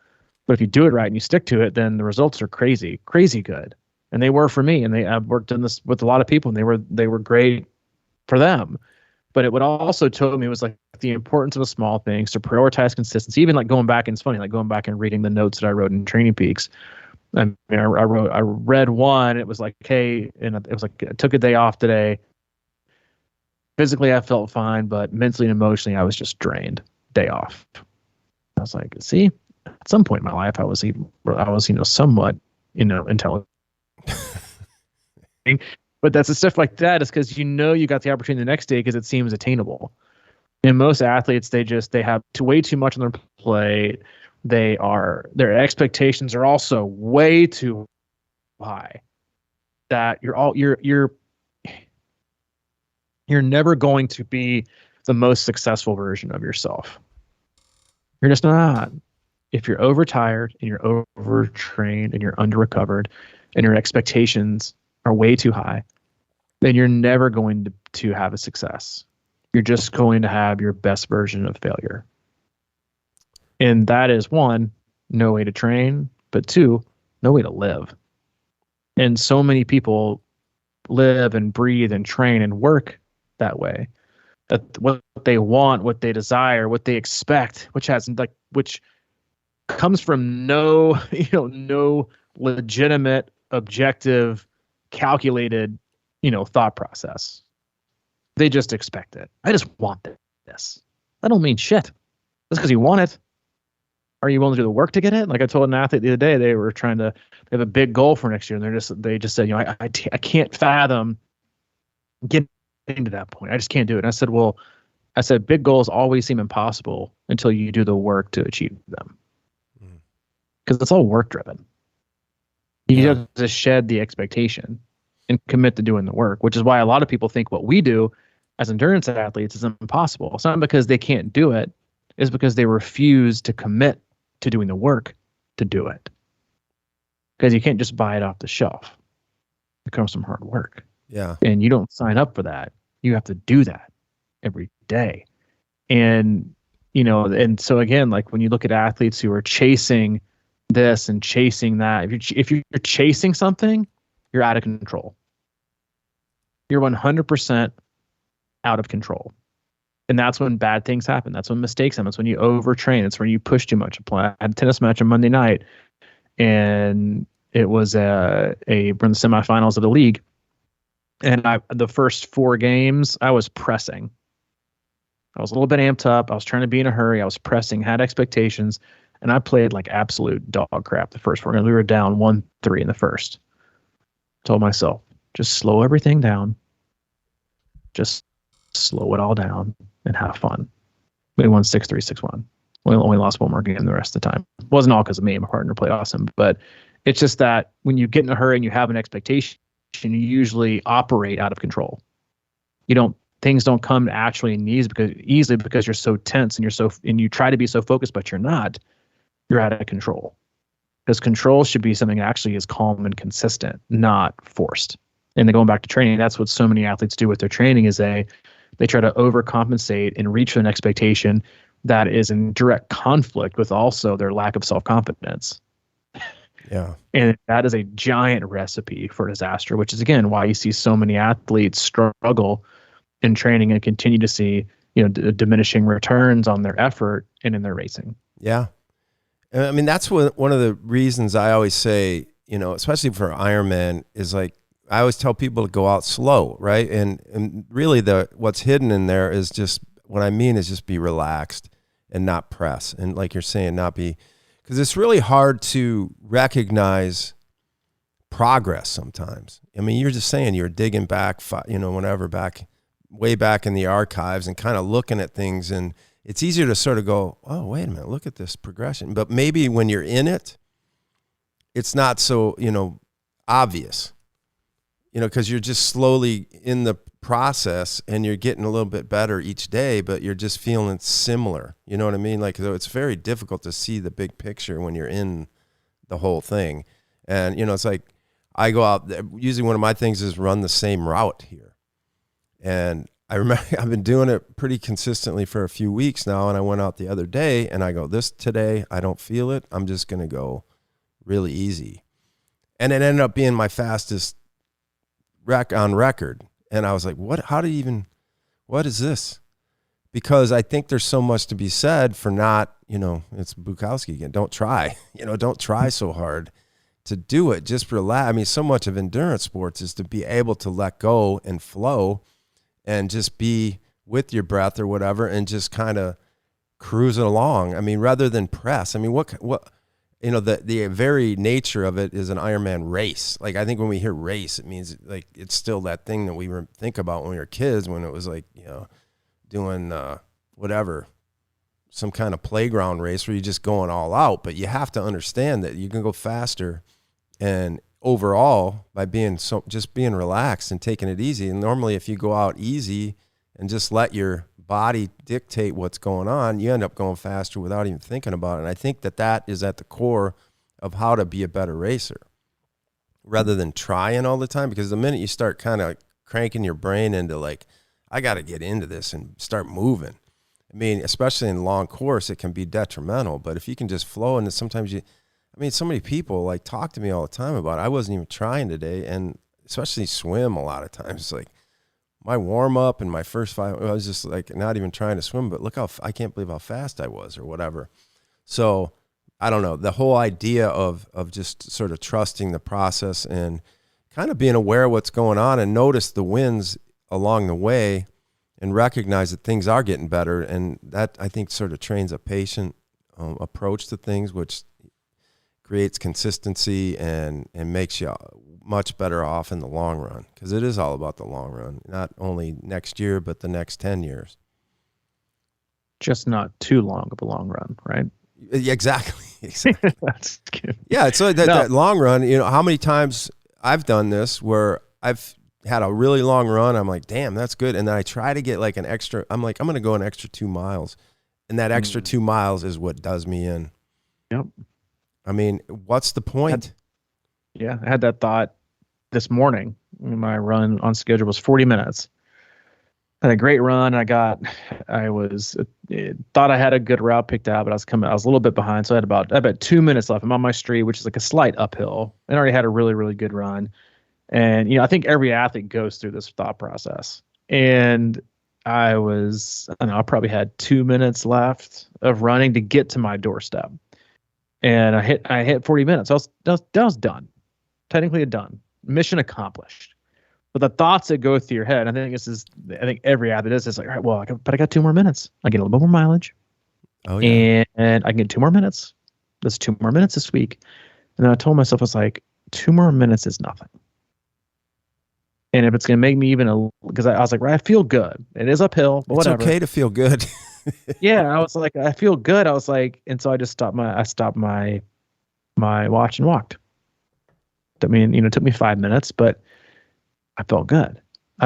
But if you do it right and you stick to it, then the results are crazy good. And they were for me. And I've worked in this with a lot of people, and they were great for them. But it would also told me was like the importance of the small things, to prioritize consistency. Even like going back, and it's funny, like going back and reading the notes that I wrote in Training Peaks. I mean, I read one. It was like, hey, and it was like, I took a day off today. Physically, I felt fine, but mentally and emotionally, I was just drained. Day off. I was like, see, at some point in my life, I was somewhat, intelligent. But that's the stuff like that is because you got the opportunity the next day because it seems attainable. And most athletes, they have way too much on their plate. Their expectations are also way too high. That you're never going to be the most successful version of yourself. You're just not. If you're overtired and you're overtrained and you're under-recovered and your expectations are way too high, then you're never going to have a success. You're just going to have your best version of failure. And that is, one, no way to train, but two, no way to live. And so many people live and breathe and train and work that way. That what they want, what they desire, what they expect, which comes from no legitimate, objective, calculated thought process. They just expect it. I just want this. That don't mean shit. Just because you want it. Are you willing to do the work to get it? Like I told an athlete the other day, they have a big goal for next year, and they just said, I can't fathom getting to that point. I just can't do it. And I said, big goals always seem impossible until you do the work to achieve them. Because it's all work driven. You have to shed the expectation and commit to doing the work, which is why a lot of people think what we do as endurance athletes is impossible. It's not because they can't do it. It's because they refuse to commit to doing the work to do it. Because you can't just buy it off the shelf. It comes from hard work. Yeah. And you don't sign up for that. You have to do that every day. And, and so again, like when you look at athletes who are chasing this and chasing that, if you're chasing something, you're out of control. You're 100% out of control. And that's when bad things happen. That's when mistakes happen. That's when you overtrain. It's when you push too much. I had a tennis match on Monday night, and it was we're in the semifinals of the league. And the first 4 games, I was pressing. I was a little bit amped up. I was trying to be in a hurry. I was pressing, had expectations, and I played like absolute dog crap the first 4 games. We were down 1-3 in the first. Told myself, just slow everything down. Just slow it all down and have fun. We won 6-3, 6-1. We only lost 1 more game the rest of the time. It wasn't all because of me. My partner played awesome. But it's just that when you get in a hurry and you have an expectation, you usually operate out of control. Things don't come naturally and easily because you're so tense and you try to be so focused, but you're not. You're out of control. Because control should be something that actually is calm and consistent, not forced. And then going back to training, that's what so many athletes do with their training is they try to overcompensate and reach an expectation that is in direct conflict with also their lack of self-confidence. Yeah. And that is a giant recipe for disaster, which is, again, why you see so many athletes struggle in training and continue to see, diminishing returns on their effort and in their racing. Yeah. I mean, that's one of the reasons I always say, especially for Ironman, is like, I always tell people to go out slow, right? And really what's hidden in there is just, what I mean is just be relaxed and not press. And like you're saying, because it's really hard to recognize progress sometimes. I mean, you're just saying you're digging back, way back in the archives and kind of looking at things, and it's easier to sort of go, oh, wait a minute, look at this progression. But maybe when you're in it, it's not so, obvious, because you're just slowly in the process and you're getting a little bit better each day, but you're just feeling similar. You know what I mean? Like, so it's very difficult to see the big picture when you're in the whole thing. And, it's like I go out, usually one of my things is run the same route here. And I remember I've been doing it pretty consistently for a few weeks now. And I went out the other day and I go, today, I don't feel it. I'm just going to go really easy. And it ended up being my fastest on record. And I was like, what is this? Because I think there's so much to be said for not, it's Bukowski again. Don't try, don't try so hard to do it. Just relax. I mean, so much of endurance sports is to be able to let go and flow and just be with your breath or whatever and just kind of cruise it along. I mean, rather than press. I mean, what the very nature of it is an Ironman race. Like, I think when we hear race, it means like it's still that thing that we think about when we were kids, when it was like, doing whatever, some kind of playground race where you're just going all out. But you have to understand that you can go faster and overall by just being relaxed and taking it easy. And normally if you go out easy and just let your body dictate what's going on, you end up going faster without even thinking about it. And I think that is at the core of how to be a better racer rather than trying all the time. Because the minute you start kind of cranking your brain into like, I got to get into this and start moving. I mean, especially in long course, it can be detrimental. But if you can just flow, and sometimes so many people like talk to me all the time about it. I wasn't even trying today, and especially swim a lot of times. It's like my warm up and my first 5, I was just like not even trying to swim, but look I can't believe how fast I was or whatever. So I don't know, the whole idea of just sort of trusting the process and kind of being aware of what's going on and notice the wins along the way and recognize that things are getting better. And that, I think, sort of trains a patient approach to things, which creates consistency and makes you much better off in the long run, because it is all about the long run, not only next year, but the next 10 years. Just not too long of a long run, right? Yeah, exactly. That's good. Yeah, it's like that long run. You know, how many times I've done this where I've had a really long run. I'm like, damn, that's good. And then I try to get like an extra, I'm like, I'm going to go an extra 2 miles. And that extra 2 miles is what does me in. Yep. I mean, what's the point? I had that thought this morning. My run on schedule was 40 minutes. Had a great run. I thought I had a good route picked out, but I was a little bit behind. So I had about 2 minutes left. I'm on my street, which is like a slight uphill, and I already had a really, really good run. And, you know, I think every athlete goes through this thought process. And I probably had 2 minutes left of running to get to my doorstep. And I hit 40 minutes. That was done. Technically done. Mission accomplished. But the thoughts that go through your head, I think every athlete is like, all right, well, I got 2 more minutes. I get a little bit more mileage. Oh, yeah. And I can get 2 more minutes. That's 2 more minutes this week. And then I told myself, I was like, 2 more minutes is nothing. And if it's going to make me because I was like, right, I feel good. It is uphill, but whatever. It's okay to feel good. Yeah, I was like, I feel good. I was like, and so I just stopped my watch and walked. I mean, it took me 5 minutes, but I felt good.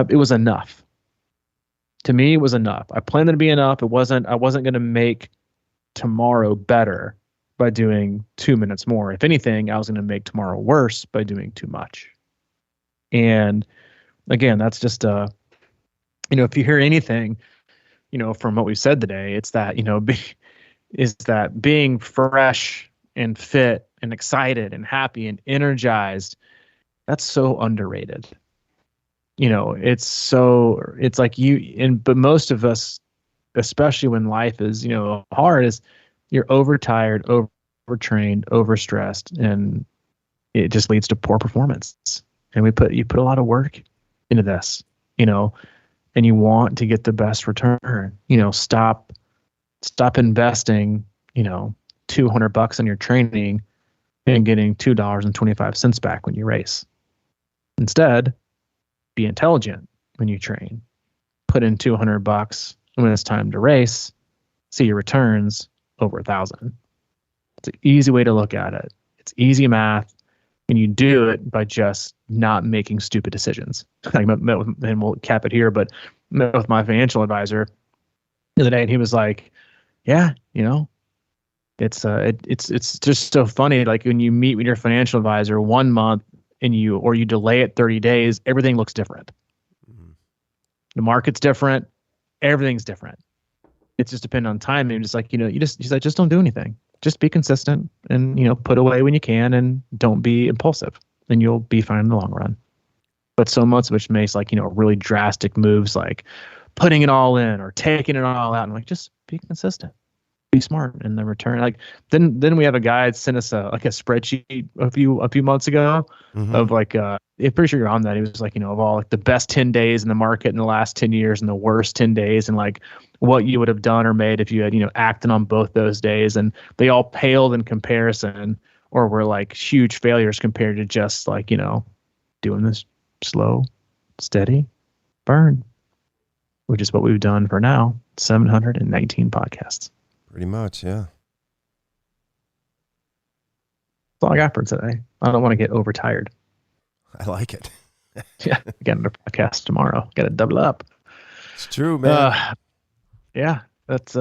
It was enough. To me, it was enough. I planned it to be enough. I wasn't going to make tomorrow better by doing 2 minutes more. If anything, I was going to make tomorrow worse by doing too much. And again, that's just if you hear anything, from what we've said today, it's that, is that being fresh and fit and excited and happy and energized, that's so underrated. It's like but most of us, especially when life is, hard, is you're overtired, overtrained, overstressed, and it just leads to poor performance. And you put a lot of work into this, and you want to get the best return. Stop investing, $200 on your training and getting $2.25 back when you race. Instead, be intelligent when you train. Put in $200 when it's time to race. See your returns over 1,000. It's an easy way to look at it. It's easy math. And you do it by just not making stupid decisions. I met with, and we'll cap it here, but met with my financial advisor the other day, and he was like, "Yeah, it's just so funny. Like when you meet with your financial advisor 1 month and you delay it 30 days, everything looks different. Mm-hmm. The market's different, everything's different. It's just depending on timing. Just like just don't do anything. Just be consistent and, put away when you can and don't be impulsive, and you'll be fine in the long run." But so much which makes really drastic moves like putting it all in or taking it all out. And like, just be consistent, be smart in the return. Like then we have a guy send us a spreadsheet a few months ago of like, I'm pretty sure you're on that. He was like, of all like the best 10 days in the market in the last 10 years and the worst 10 days and like what you would have done or made if you had, acted on both those days. And they all paled in comparison or were like huge failures compared to just like, doing this slow, steady burn, which is what we've done for now 719 podcasts. Pretty much, yeah. That's all I got for today. I don't want to get overtired. I like it. Yeah, get another podcast tomorrow. Got to double up. It's true, man. Yeah, that's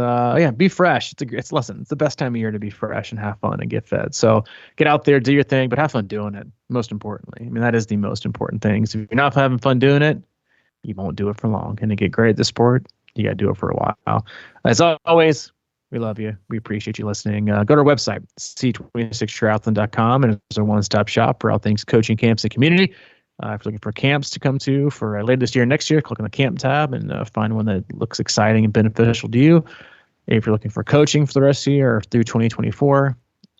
be fresh. It's the best time of year to be fresh and have fun and get fed. So get out there, do your thing, but have fun doing it. Most importantly, I mean, that is the most important thing. So if you're not having fun doing it, you won't do it for long. And to get great at the sport, you got to do it for a while. As always, we love you. We appreciate you listening. Go to our website, c26triathlon.com, and it's a one-stop shop for all things coaching, camps, and community. If you're looking for camps to come to for later this year, next year, click on the camp tab and find one that looks exciting and beneficial to you. If you're looking for coaching for the rest of the year or through 2024,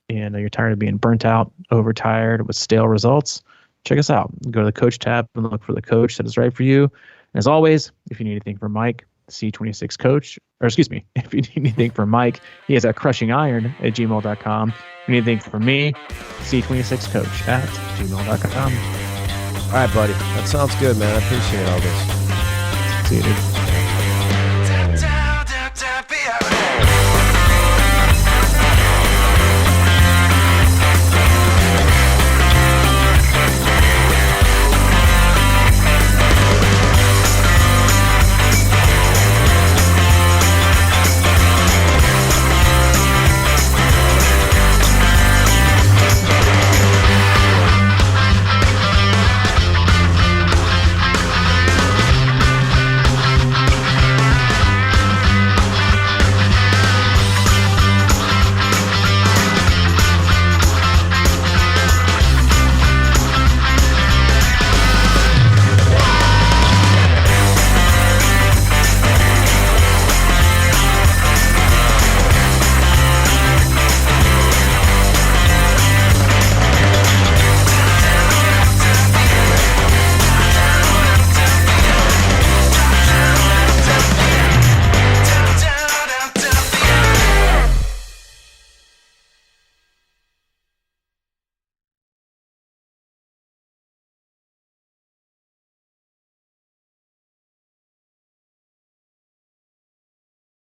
and you're tired of being burnt out, overtired with stale results, check us out. Go to the coach tab and look for the coach that is right for you. And as always, if you need anything from Mike, C26 coach, or excuse me, if you need anything from Mike, he is at crushingiron@gmail.com. If you need anything from me, C26 coach at gmail.com. All right, buddy. That sounds good, man. I appreciate all this. See you, dude.